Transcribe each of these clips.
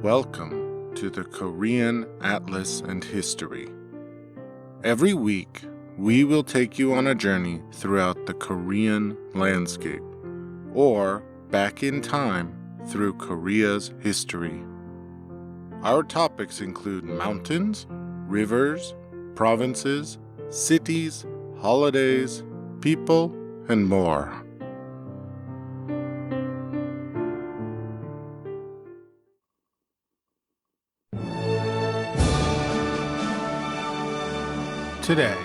Welcome to the Korean Atlas and History. Every week, we will take you on a journey throughout the Korean landscape, or back in time through Korea's history. Our topics include mountains, rivers, provinces, cities, holidays, people, and more. Today,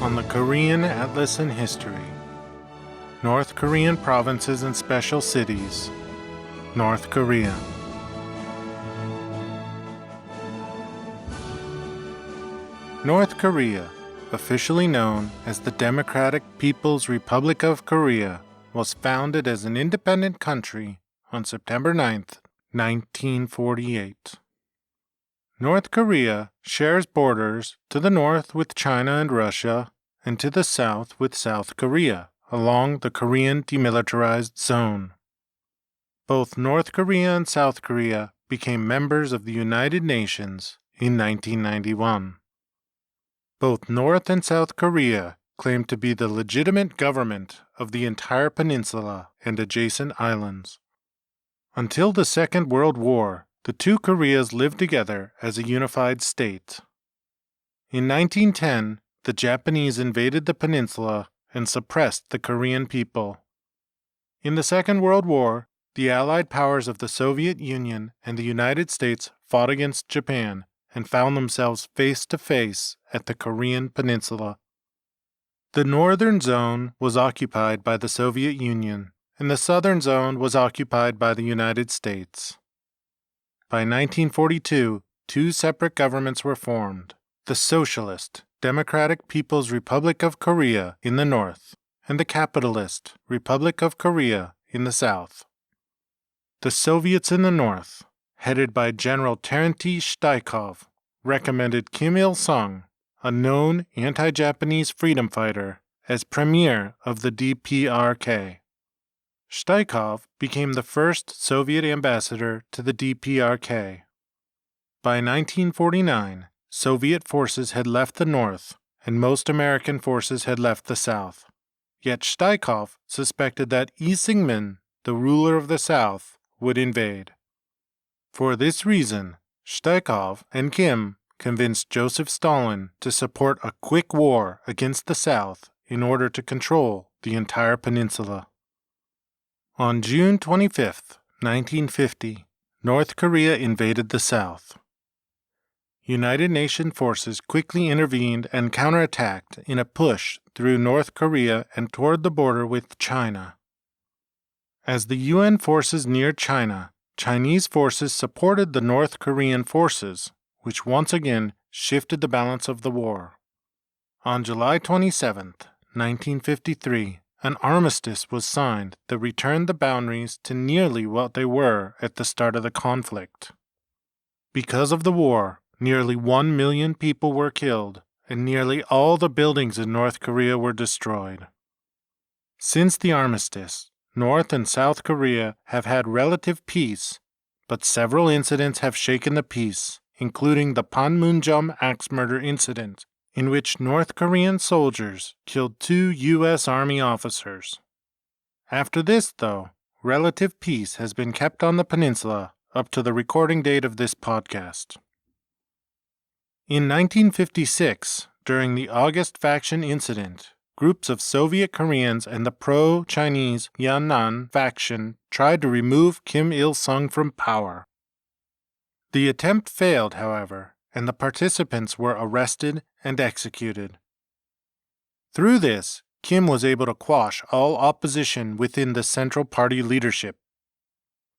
on the Korean Atlas and History, North Korean provinces and special cities, North Korea. North Korea, officially known as the Democratic People's Republic of Korea, was founded as an independent country on September 9th, 1948. North Korea shares borders to the north with China and Russia, and to the south with South Korea, along the Korean Demilitarized Zone. Both North Korea and South Korea became members of the United Nations in 1991. Both North and South Korea claim to be the legitimate government of the entire peninsula and adjacent islands. Until the Second World War, the two Koreas lived together as a unified state. In 1910, the Japanese invaded the peninsula and suppressed the Korean people. In the Second World War, the Allied powers of the Soviet Union and the United States fought against Japan and found themselves face to face at the Korean peninsula. The northern zone was occupied by the Soviet Union, and the southern zone was occupied by the United States. By 1942, two separate governments were formed: the Socialist Democratic People's Republic of Korea in the north, and the Capitalist Republic of Korea in the south. The Soviets in the north, headed by General Terentij Shtaikov, recommended Kim Il-sung, a known anti-Japanese freedom fighter, as premier of the DPRK. Shtaikov became the first Soviet ambassador to the DPRK. By 1949, Soviet forces had left the north, and most American forces had left the south. Yet Shtaikov suspected that Lee Syngman, the ruler of the south, would invade. For this reason, Shtaikov and Kim convinced Joseph Stalin to support a quick war against the south in order to control the entire peninsula. On June 25, 1950, North Korea invaded the South. United Nations forces quickly intervened and counterattacked in a push through North Korea and toward the border with China. As the UN forces neared China, Chinese forces supported the North Korean forces, which once again shifted the balance of the war. On July 27, 1953, an armistice was signed that returned the boundaries to nearly what they were at the start of the conflict. Because of the war, nearly 1 million people were killed, and nearly all the buildings in North Korea were destroyed. Since the armistice, North and South Korea have had relative peace, but several incidents have shaken the peace, including the Panmunjom axe murder incident, in which North Korean soldiers killed 2 U.S. Army officers. After this, though, relative peace has been kept on the peninsula up to the recording date of this podcast. In 1956, during the August Faction incident, groups of Soviet Koreans and the pro-Chinese Yan'an faction tried to remove Kim Il-sung from power. The attempt failed, however, and the participants were arrested and executed. Through this, Kim was able to quash all opposition within the Central Party leadership.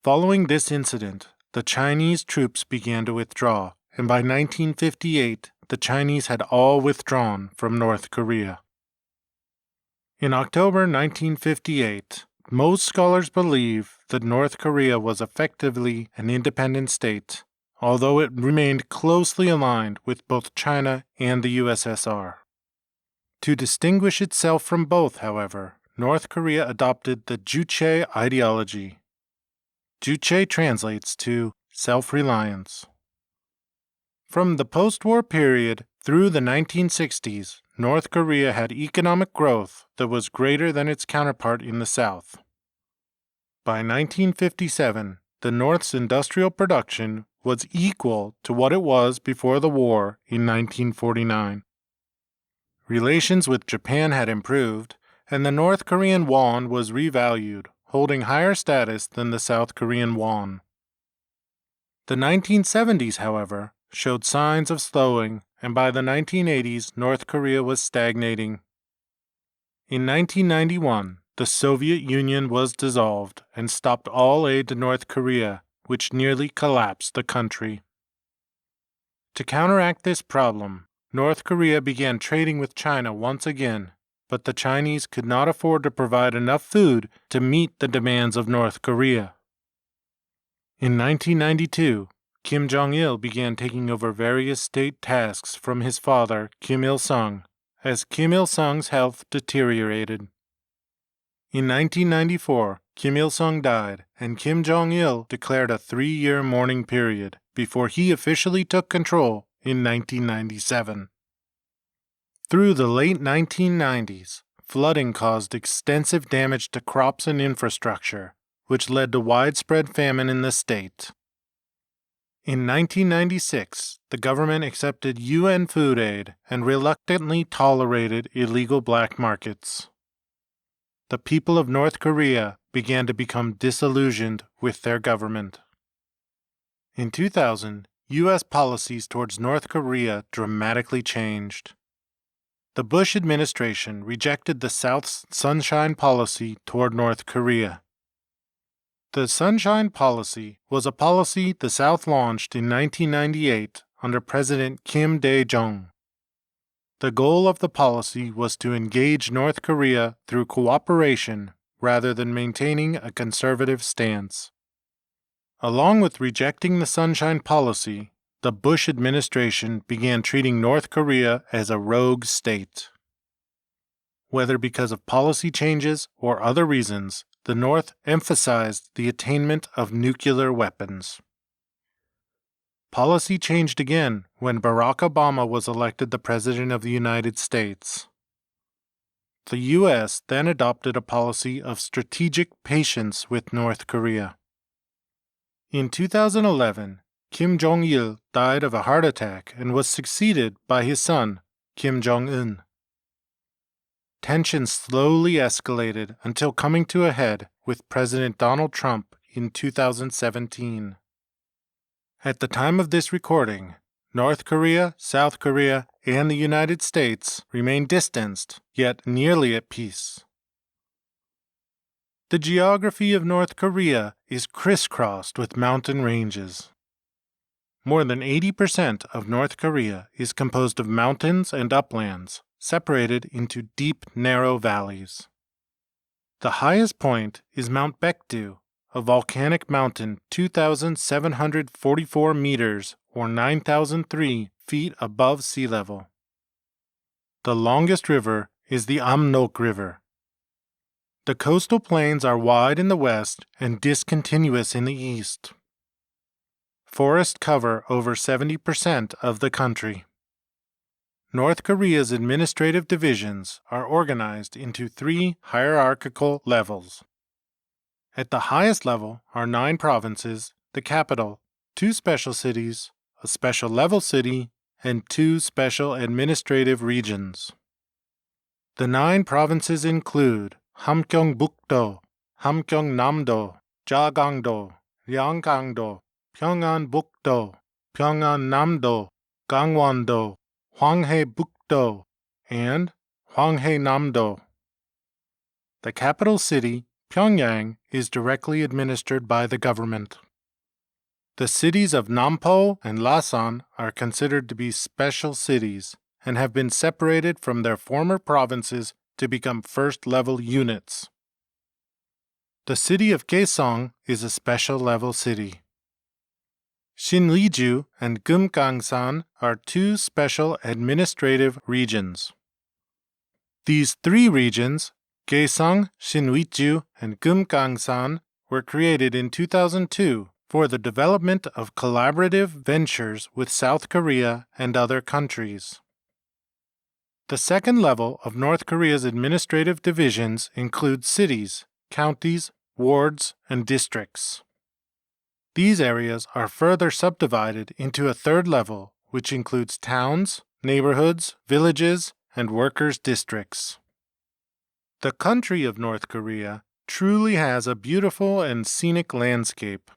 Following this incident, the Chinese troops began to withdraw, and by 1958, the Chinese had all withdrawn from North Korea. In October 1958, most scholars believe that North Korea was effectively an independent state, although it remained closely aligned with both China and the USSR. To distinguish itself from both, however, North Korea adopted the Juche ideology. Juche translates to self-reliance. From the post-war period through the 1960s, North Korea had economic growth that was greater than its counterpart in the South. By 1957, the North's industrial production was equal to what it was before the war in 1949. Relations with Japan had improved, and the North Korean won was revalued, holding higher status than the South Korean won. The 1970s, however, showed signs of slowing, and by the 1980s, North Korea was stagnating. In 1991, the Soviet Union was dissolved and stopped all aid to North Korea, which nearly collapsed the country. To counteract this problem, North Korea began trading with China once again, but the Chinese could not afford to provide enough food to meet the demands of North Korea. In 1992, Kim Jong-il began taking over various state tasks from his father, Kim Il-sung, as Kim Il-sung's health deteriorated. In 1994, Kim Il-sung died, and Kim Jong-il declared a 3-year mourning period before he officially took control in 1997. Through the late 1990s, flooding caused extensive damage to crops and infrastructure, which led to widespread famine in the state. In 1996, the government accepted UN food aid and reluctantly tolerated illegal black markets. The people of North Korea began to become disillusioned with their government. In 2000, U.S. policies towards North Korea dramatically changed. The Bush administration rejected the South's Sunshine Policy toward North Korea. The Sunshine Policy was a policy the South launched in 1998 under President Kim Dae-jung. The goal of the policy was to engage North Korea through cooperation rather than maintaining a conservative stance. Along with rejecting the Sunshine Policy, the Bush administration began treating North Korea as a rogue state. Whether because of policy changes or other reasons, the North emphasized the attainment of nuclear weapons. Policy changed again when Barack Obama was elected the President of the United States. The U.S. then adopted a policy of strategic patience with North Korea. In 2011, Kim Jong-il died of a heart attack and was succeeded by his son, Kim Jong-un. Tensions slowly escalated until coming to a head with President Donald Trump in 2017. At the time of this recording, North Korea, South Korea, and the United States remain distanced, yet nearly at peace. The geography of North Korea is crisscrossed with mountain ranges. More than 80% of North Korea is composed of mountains and uplands, separated into deep, narrow valleys. The highest point is Mount Baekdu, a volcanic mountain 2,744 meters or 9,003 feet above sea level. The longest river is the Amnok River. The coastal plains are wide in the west and discontinuous in the east. Forests cover over 70% of the country. North Korea's administrative divisions are organized into 3 hierarchical levels. At the highest level are 9 provinces, the capital, 2 special cities, a special level city, and 2 special administrative regions. The 9 provinces include Hamgyeongbuk-do, Hamgyeongnam-do, Jagang-do, Ryanggang-do, Pyeongan-buk-do, Pyeongan-nam-do, Gangwon-do, Hwanghae-buk-do, and Hwanghae-nam-do. The capital city, Pyongyang, is directly administered by the government. The cities of Nampo and Lasan are considered to be special cities and have been separated from their former provinces to become first-level units. The city of Kaesong is a special-level city. Sinriju and Gumgangsan are 2 special administrative regions. These 3 regions, Kaesong, Sinriju, and Gumgangsan, were created in 2002 for the development of collaborative ventures with South Korea and other countries. The second level of North Korea's administrative divisions includes cities, counties, wards, and districts. These areas are further subdivided into a third level, which includes towns, neighborhoods, villages, and workers' districts. The country of North Korea truly has a beautiful and scenic landscape.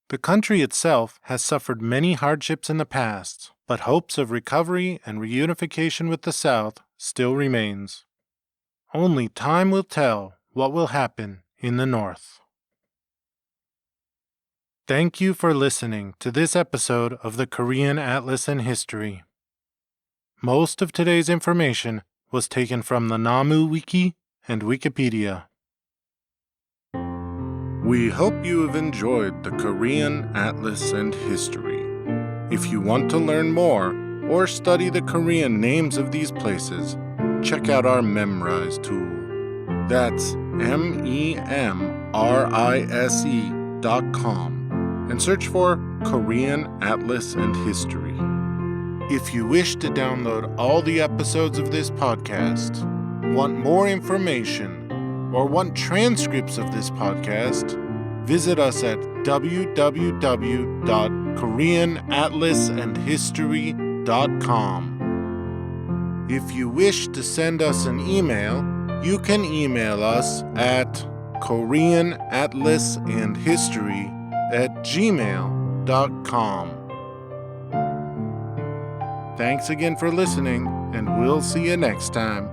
The country itself has suffered many hardships in the past, but hopes of recovery and reunification with the South still remains. Only time will tell what will happen in the North. Thank you for listening to this episode of the Korean Atlas and History. Most of today's information was taken from the Namu Wiki and Wikipedia. We hope you have enjoyed the Korean Atlas and History. If you want to learn more or study the Korean names of these places, check out our Memrise tool. That's MEMRISE.com and search for Korean Atlas and History. If you wish to download all the episodes of this podcast, want more information, or want transcripts of this podcast, visit us at www.koreanatlasandhistory.com. If you wish to send us an email, you can email us at koreanatlasandhistory@gmail.com. Thanks again for listening, and we'll see you next time.